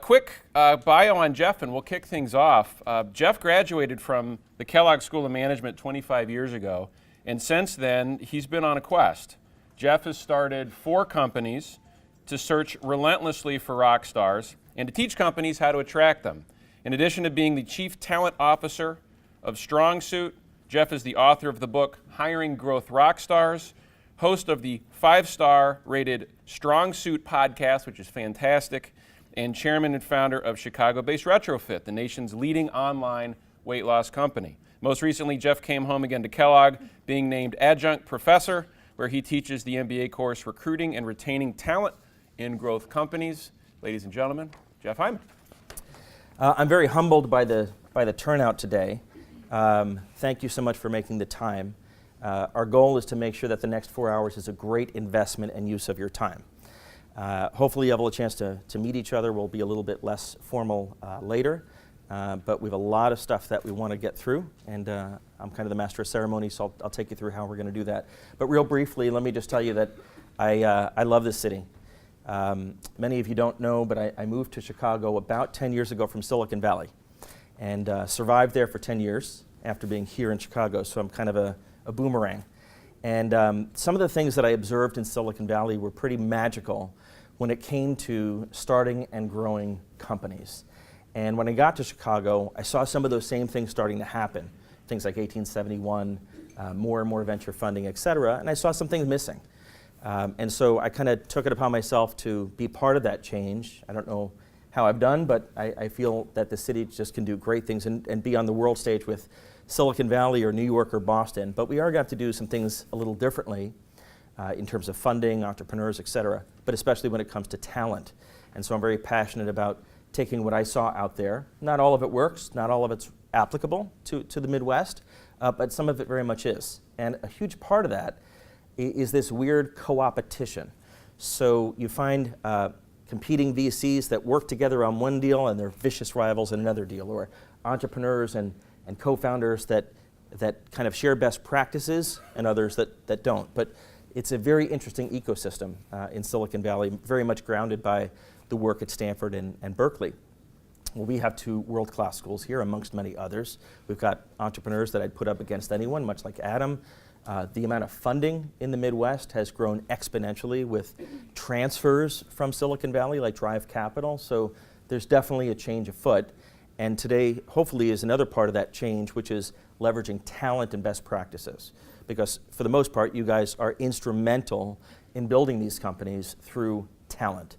Quick bio on Jeff, and we'll kick things off. Jeff graduated from the Kellogg School of Management 25 years ago, and since then, he's been on a quest. Jeff has started 4 companies to search relentlessly for rock stars and to teach companies how to attract them. In addition to being the Chief Talent Officer of Strong Suit, Jeff is the author of the book Hiring Growth Rockstars, host of the 5-star rated Strong Suit podcast, which is fantastic, and chairman and founder of Chicago-based Retrofit, the nation's leading online weight loss company. Most recently, Jeff came home again to Kellogg, being named adjunct professor, where he teaches the MBA course Recruiting and Retaining Talent in Growth Companies. Ladies and gentlemen, Jeff Hyman. I'm very humbled by the turnout today. Thank you so much for making the time. Our goal is to make sure that the next 4 hours is a great investment and use of your time. Hopefully you have a chance to meet each other. We'll be a little bit less formal later, but we have a lot of stuff that we want to get through, and I'm kind of the master of ceremony, so I'll take you through how we're going to do that. But real briefly, let me just tell you that I love this city. Many of you don't know, but I moved to Chicago about 10 years ago from Silicon Valley, and survived there for 10 years after being here in Chicago, so I'm kind of a boomerang. And some of the things that I observed in Silicon Valley were pretty magical when it came to starting and growing companies. And when I got to Chicago, I saw some of those same things starting to happen, things like 1871, more and more venture funding, et cetera, and I saw some things missing. And so I kind of took it upon myself to be part of that change. I don't know how I've done, but I feel that the city just can do great things and be on the world stage with Silicon Valley or New York or Boston, but we are going to have to do some things a little differently in terms of funding, entrepreneurs, et cetera, but especially when it comes to talent. And so I'm very passionate about taking what I saw out there. Not all of it works, not all of it's applicable to the Midwest, but some of it very much is. And a huge part of that is this weird co-opetition. So you find competing VCs that work together on one deal and they're vicious rivals in another deal, or entrepreneurs and co-founders that kind of share best practices and others that don't. But it's a very interesting ecosystem in Silicon Valley, very much grounded by the work at Stanford and Berkeley. Well, we have 2 world-class schools here, amongst many others. We've got entrepreneurs that I'd put up against anyone, much like Adam. The amount of funding in the Midwest has grown exponentially with transfers from Silicon Valley, like Drive Capital. So there's definitely a change afoot. And today, hopefully, is another part of that change, which is leveraging talent and best practices. Because for the most part, you guys are instrumental in building these companies through talent.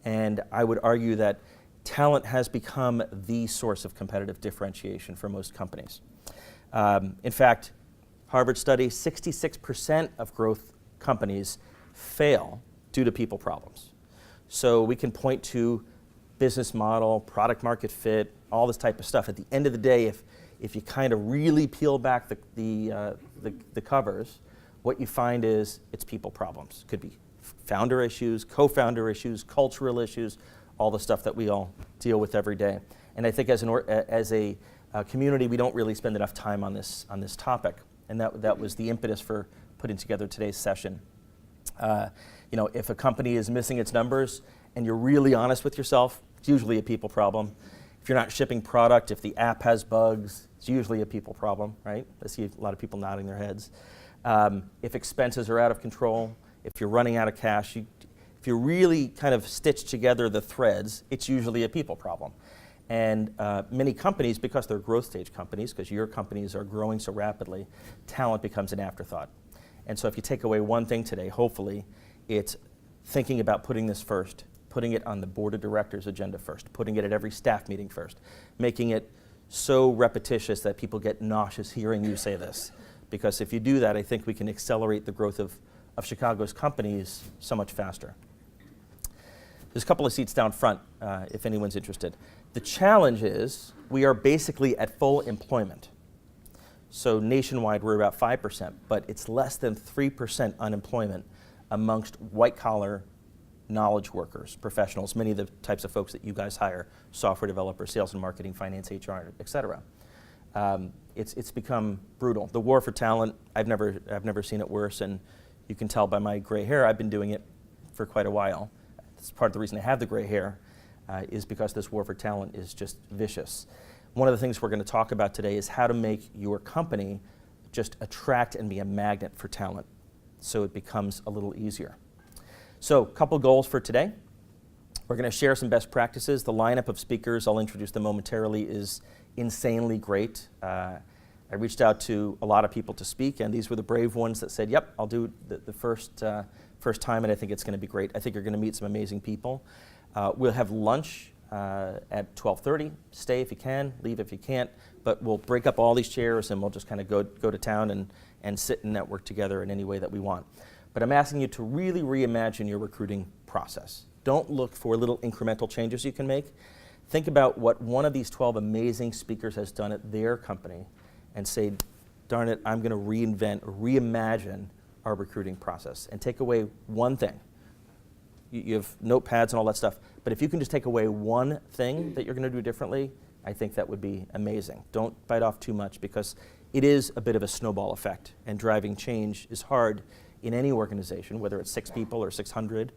And I would argue that talent has become the source of competitive differentiation for most companies. In fact, Harvard study, 66% of growth companies fail due to people problems. So we can point to business model, product market fit, all this type of stuff. At the end of the day, if you kind of really peel back the covers, what you find is it's people problems. Could be founder issues, co-founder issues, cultural issues, all the stuff that we all deal with every day. And I think as a community, we don't really spend enough time on this topic. And that was the impetus for putting together today's session. If a company is missing its numbers and you're really honest with yourself, it's usually a people problem. If you're not shipping product, if the app has bugs, it's usually a people problem, right? I see a lot of people nodding their heads. If expenses are out of control, if you're running out of cash, if you really kind of stitch together the threads, it's usually a people problem. And many companies, because they're growth stage companies, because your companies are growing so rapidly, talent becomes an afterthought. And so if you take away one thing today, hopefully, it's thinking about putting this first, putting it on the board of directors agenda first, putting it at every staff meeting first, making it so repetitious that people get nauseous hearing you say this. Because if you do that, I think we can accelerate the growth of Chicago's companies so much faster. There's a couple of seats down front if anyone's interested. The challenge is we are basically at full employment. So nationwide, we're about 5%, but it's less than 3% unemployment amongst white-collar knowledge workers, professionals, many of the types of folks that you guys hire, software developers, sales and marketing, finance, HR, et cetera. It's become brutal. The war for talent, I've never seen it worse, and you can tell by my gray hair, I've been doing it for quite a while. It's part of the reason I have the gray hair. is because this war for talent is just vicious. One of the things we're going to talk about today is how to make your company just attract and be a magnet for talent so it becomes a little easier. So, a couple goals for today. We're going to share some best practices. The lineup of speakers, I'll introduce them momentarily, is insanely great. I reached out to a lot of people to speak, and these were the brave ones that said, yep, I'll do the first time, and I think it's going to be great. I think you're going to meet some amazing people. We'll have lunch at 12:30. Stay if you can, leave if you can't, but we'll break up all these chairs and we'll just kind of go to town and sit and network together in any way that we want. But I'm asking you to really reimagine your recruiting process. Don't look for little incremental changes you can make. Think about what one of these 12 amazing speakers has done at their company and say, darn it, I'm going to reinvent or reimagine our recruiting process and take away one thing. You have notepads and all that stuff, but if you can just take away one thing that you're going to do differently, I think that would be amazing. Don't bite off too much because it is a bit of a snowball effect, and driving change is hard in any organization, whether it's 6 people or 600.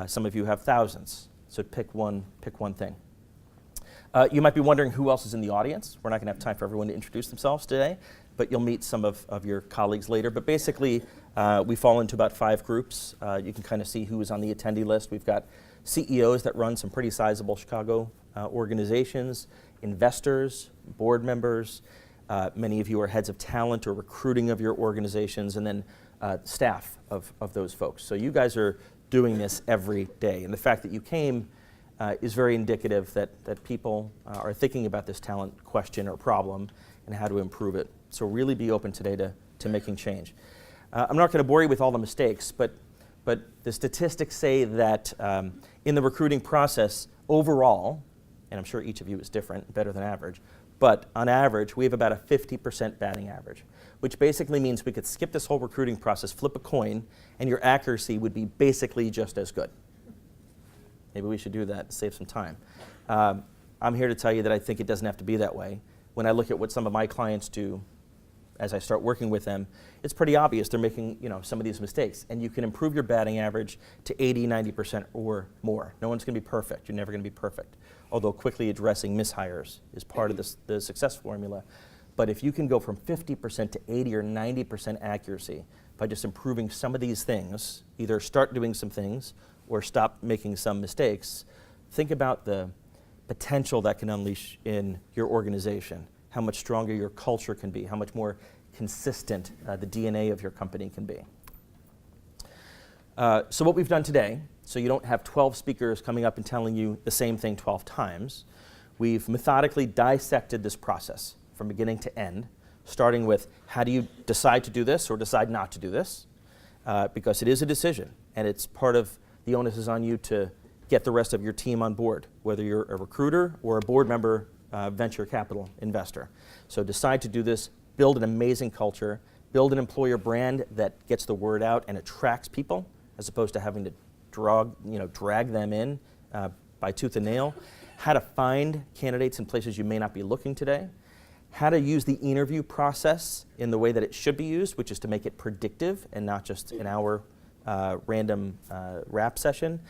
Some of you have thousands, so pick one thing. You might be wondering who else is in the audience. We're not going to have time for everyone to introduce themselves today, but you'll meet some of your colleagues later. But basically, we fall into about 5 groups. You can kind of see who is on the attendee list. We've got CEOs that run some pretty sizable Chicago organizations, investors, board members. Many of you are heads of talent or recruiting of your organizations, and then staff of those folks. So you guys are doing this every day. And the fact that you came is very indicative that people are thinking about this talent question or problem and how to improve it. So really be open today to making change. I'm not going to bore you with all the mistakes, but the statistics say that in the recruiting process overall, and I'm sure each of you is different, better than average, but on average, we have about a 50% batting average, which basically means we could skip this whole recruiting process, flip a coin, and your accuracy would be basically just as good. Maybe we should do that to save some time. I'm here to tell you that I think it doesn't have to be that way. When I look at what some of my clients do as I start working with them, it's pretty obvious they're making some of these mistakes. And you can improve your batting average to 80, 90% or more. No one's going to be perfect. You're never going to be perfect. Although quickly addressing mishires is part of the success formula. But if you can go from 50% to 80 or 90% accuracy by just improving some of these things, either start doing some things or stop making some mistakes, think about the potential that can unleash in your organization, how much stronger your culture can be, how much more consistent the DNA of your company can be. So what we've done today, so you don't have 12 speakers coming up and telling you the same thing 12 times, we've methodically dissected this process from beginning to end, starting with how do you decide to do this or decide not to do this, because it is a decision, and it's part of the onus is on you to get the rest of your team on board, whether you're a recruiter or a board member, venture capital investor. So decide to do this, build an amazing culture, build an employer brand that gets the word out and attracts people, as opposed to having to drag them in by tooth and nail. How to find candidates in places you may not be looking today. How to use the interview process in the way that it should be used, which is to make it predictive and not just an hour random rap session.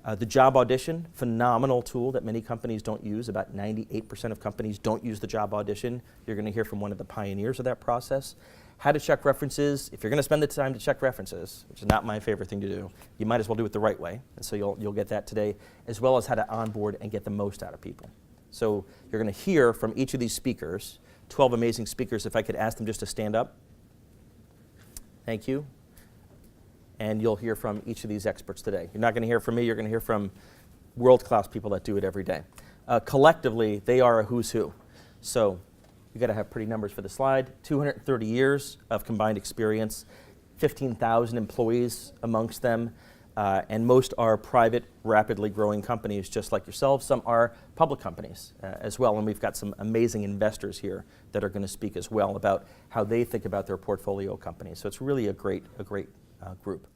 The job audition, phenomenal tool that many companies don't use. About 98% of companies don't use the job audition. You're going to hear from one of the pioneers of that process. How to check references. If you're going to spend the time to check references, which is not my favorite thing to do, you might as well do it the right way. And so you'll get that today, as well as how to onboard and get the most out of people. So you're going to hear from each of these speakers, 12 amazing speakers. If I could ask them just to stand up. Thank you. And you'll hear from each of these experts today. You're not going to hear from me. You're going to hear from world-class people that do it every day. Collectively, they are a who's who. So you got to have pretty numbers for the slide. 230 years of combined experience, 15,000 employees amongst them, and most are private, rapidly growing companies just like yourselves. Some are public companies as well, and we've got some amazing investors here that are going to speak as well about how they think about their portfolio companies. So it's really a great group.